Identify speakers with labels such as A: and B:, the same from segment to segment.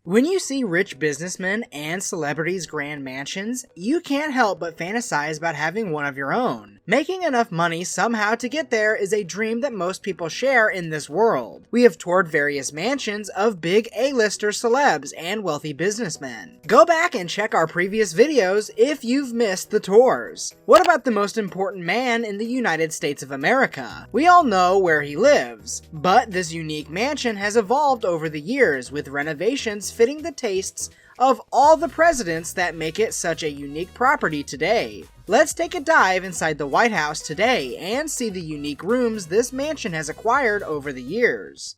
A: When you see rich businessmen and celebrities' grand mansions, you can't help but fantasize about having one of your own. Making enough money somehow to get there is a dream that most people share in this world. We have toured various mansions of big A-lister celebs and wealthy businessmen. Go back and check our previous videos if you've missed the tours. What about the most important man in the United States of America? We all know where he lives, but this unique mansion has evolved over the years with renovations fitting the tastes of all the presidents that make it such a unique property today. Let's take a dive inside the White House today and see the unique rooms this mansion has acquired over the years.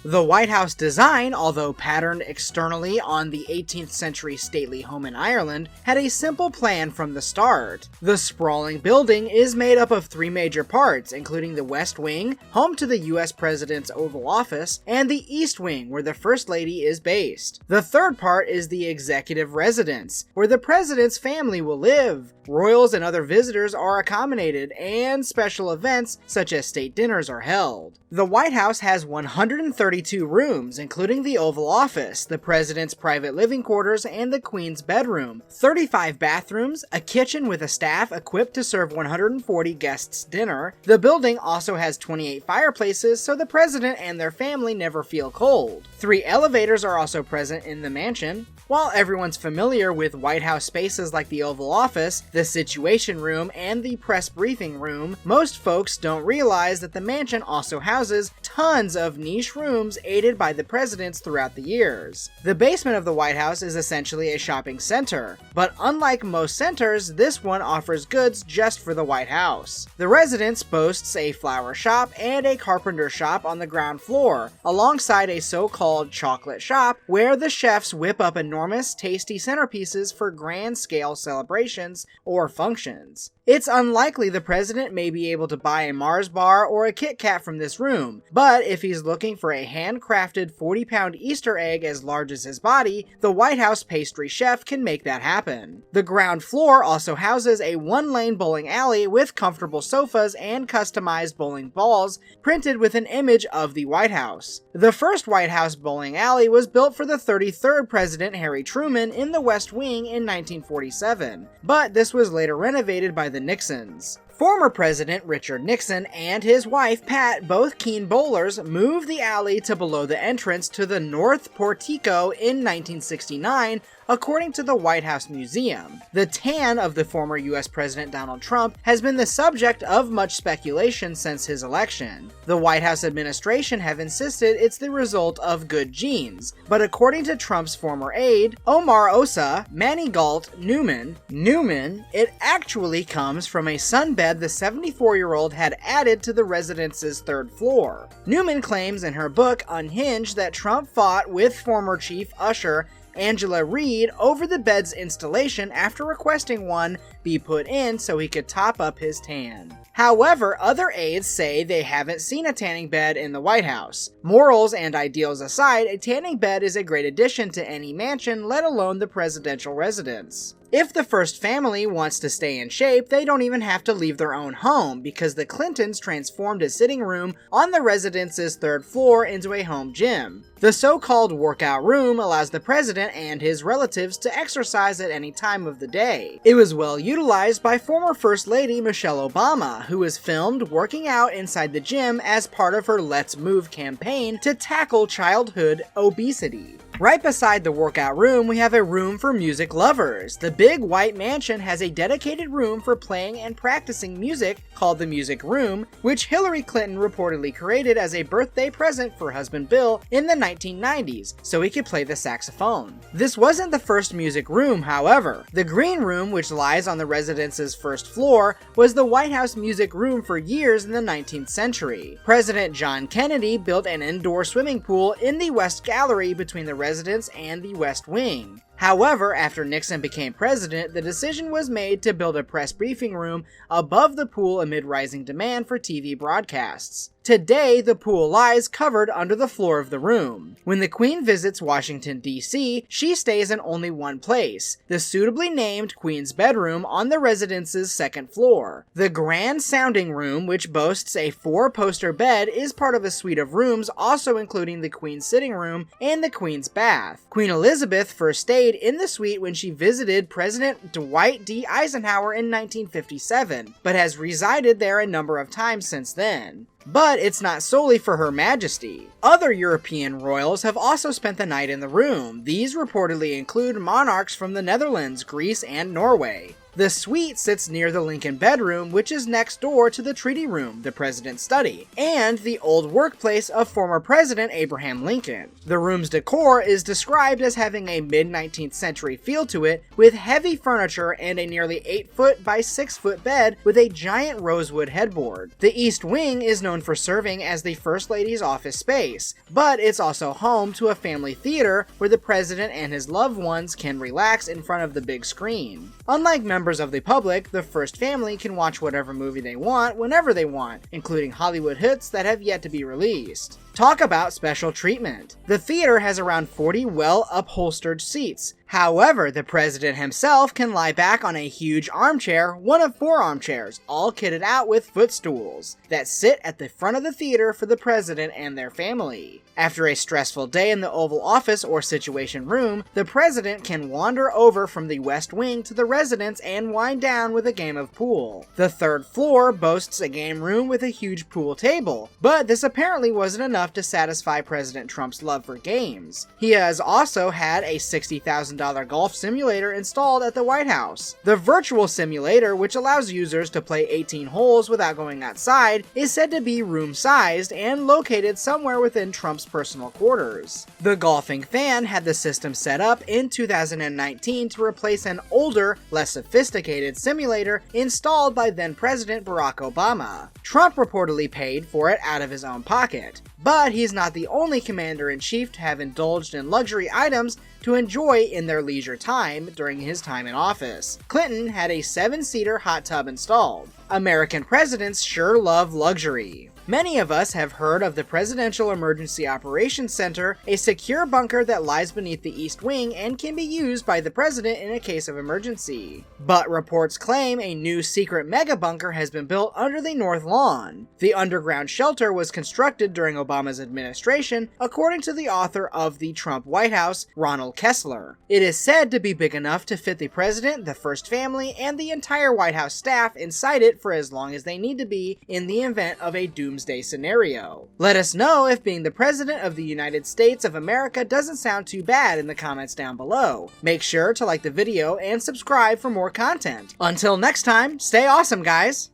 A: The White House design, although patterned externally on the 18th century stately home in Ireland, had a simple plan from the start. The sprawling building is made up of three major parts, including the West Wing, home to the US President's Oval Office, and the East Wing, where the First Lady is based. The third part is the Executive Residence, where the President's family will live. Royals and other visitors are accommodated, and special events such as state dinners are held. The White House has 132 rooms, including the Oval Office, the President's private living quarters, and the Queen's bedroom, 35 bathrooms, a kitchen with a staff equipped to serve 140 guests dinner. The building also has 28 fireplaces, so the President and their family never feel cold. 3 elevators are also present in the mansion. While everyone's familiar with White House spaces like the Oval Office, the Situation Room, and the Press Briefing Room, most folks don't realize that the mansion also houses tons of niche rooms aided by the presidents throughout the years. The basement of the White House is essentially a shopping center, but unlike most centers, this one offers goods just for the White House. The residence boasts a flower shop and a carpenter shop on the ground floor, alongside a so-called chocolate shop where the chefs whip up enormous, tasty centerpieces for grand-scale celebrations or functions. It's unlikely the president may be able to buy a Mars bar or a Kit Kat from this room, but if he's looking for a handcrafted 40-pound Easter egg as large as his body, the White House pastry chef can make that happen. The ground floor also houses a one-lane bowling alley with comfortable sofas and customized bowling balls printed with an image of the White House. The first White House bowling alley was built for the 33rd President Harry Truman in the West Wing in 1947, but this was later renovated by the Nixons. Former President Richard Nixon and his wife Pat, both keen bowlers, moved the alley to below the entrance to the North Portico in 1969, according to the White House Museum. The tan of the former US President Donald Trump has been the subject of much speculation since his election. The White House administration have insisted it's the result of good genes, but according to Trump's former aide, Omar Osa Manigault Newman, it actually comes from a sunbed the 74-year-old had added to the residence's third floor. Newman claims in her book Unhinged that Trump fought with former chief usher Angela Reed over the bed's installation after requesting one be put in so he could top up his tan. However, other aides say they haven't seen a tanning bed in the White House. Morals and ideals aside, a tanning bed is a great addition to any mansion, let alone the presidential residence. If the first family wants to stay in shape, they don't even have to leave their own home, because the Clintons transformed a sitting room on the residence's third floor into a home gym. The so-called workout room allows the president and his relatives to exercise at any time of the day. It was well utilized by former First Lady Michelle Obama, who was filmed working out inside the gym as part of her Let's Move campaign to tackle childhood obesity. Right beside the workout room, we have a room for music lovers. The big white mansion has a dedicated room for playing and practicing music called the Music Room, which Hillary Clinton reportedly created as a birthday present for husband Bill in the 1990s, so he could play the saxophone. This wasn't the first music room, however. The Green Room, which lies on the residence's first floor, was the White House music room for years in the 19th century. President John Kennedy built an indoor swimming pool in the West Gallery between the residence and the West Wing. However, after Nixon became president, the decision was made to build a press briefing room above the pool amid rising demand for TV broadcasts. Today, the pool lies covered under the floor of the room. When the Queen visits Washington, D.C., she stays in only one place, the suitably named Queen's Bedroom on the residence's second floor. The grand sounding room, which boasts a 4-poster bed, is part of a suite of rooms also including the Queen's sitting room and the Queen's bath. Queen Elizabeth first stayed in the suite when she visited President Dwight D. Eisenhower in 1957, but has resided there a number of times since then. But it's not solely for Her Majesty. Other European royals have also spent the night in the room. These reportedly include monarchs from the Netherlands, Greece, and Norway. The suite sits near the Lincoln bedroom, which is next door to the Treaty Room, the President's study, and the old workplace of former President Abraham Lincoln. The room's decor is described as having a mid-19th century feel to it, with heavy furniture and a nearly 8-foot by 6-foot bed with a giant rosewood headboard. The East Wing is known for serving as the First Lady's office space, but it's also home to a family theater where the President and his loved ones can relax in front of the big screen. Unlike members of the public, the First Family can watch whatever movie they want whenever they want, including Hollywood hits that have yet to be released. Talk about special treatment. The theater has around 40 well-upholstered seats. However, the President himself can lie back on a huge armchair, one of 4 armchairs, all kitted out with footstools, that sit at the front of the theater for the President and their family. After a stressful day in the Oval Office or Situation Room, the President can wander over from the West Wing to the residence and wind down with a game of pool. The 3rd floor boasts a game room with a huge pool table, but this apparently wasn't enough to satisfy President Trump's love for games. He has also had a $60,000 golf simulator installed at the White House. The virtual simulator, which allows users to play 18 holes without going outside, is said to be room-sized and located somewhere within Trump's personal quarters. The golfing fan had the system set up in 2019 to replace an older, less sophisticated simulator installed by then-President Barack Obama. Trump reportedly paid for it out of his own pocket. But he's not the only commander-in-chief to have indulged in luxury items to enjoy in their leisure time during his time in office. Clinton had a 7-seater hot tub installed. American presidents sure love luxury. Many of us have heard of the Presidential Emergency Operations Center, a secure bunker that lies beneath the East Wing and can be used by the President in a case of emergency. But reports claim a new secret mega bunker has been built under the North Lawn. The underground shelter was constructed during Obama's administration, according to the author of the Trump White House, Ronald Kessler. It is said to be big enough to fit the President, the First Family, and the entire White House staff inside it for as long as they need to be in the event of a doomsday scenario. Let us know if being the President of the United States of America doesn't sound too bad in the comments down below. Make sure to like the video and subscribe for more content. Until next time, stay awesome, guys!